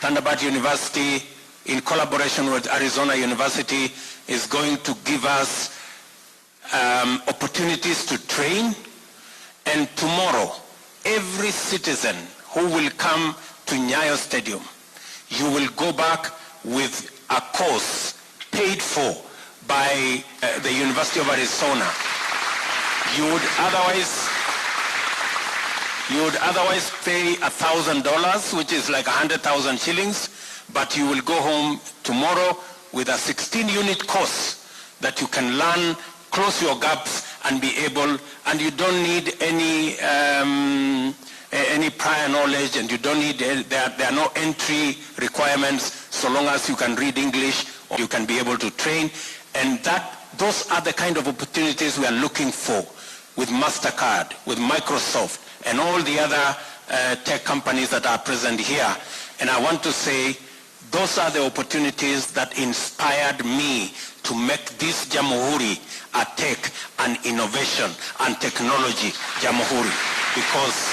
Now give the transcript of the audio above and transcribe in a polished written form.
Thunderbird University, in collaboration with Arizona University, is going to give us opportunities to train. And tomorrow, every citizen who will come to Nyayo Stadium, you will go back with a course paid for by the University of Arizona. You would otherwise pay $1,000, which is like 100,000 shillings, but you will go home tomorrow with a 16-unit course that you can learn, close your gaps, and be able, and you don't need any prior knowledge, and you don't need, there are no entry requirements so long as you can read English, or you can be able to train. And those are the kind of opportunities we are looking for with MasterCard, with Microsoft, and all the other tech companies that are present here. And I want to say, those are the opportunities that inspired me to make this Jamhuri a tech and innovation and technology Jamhuri, because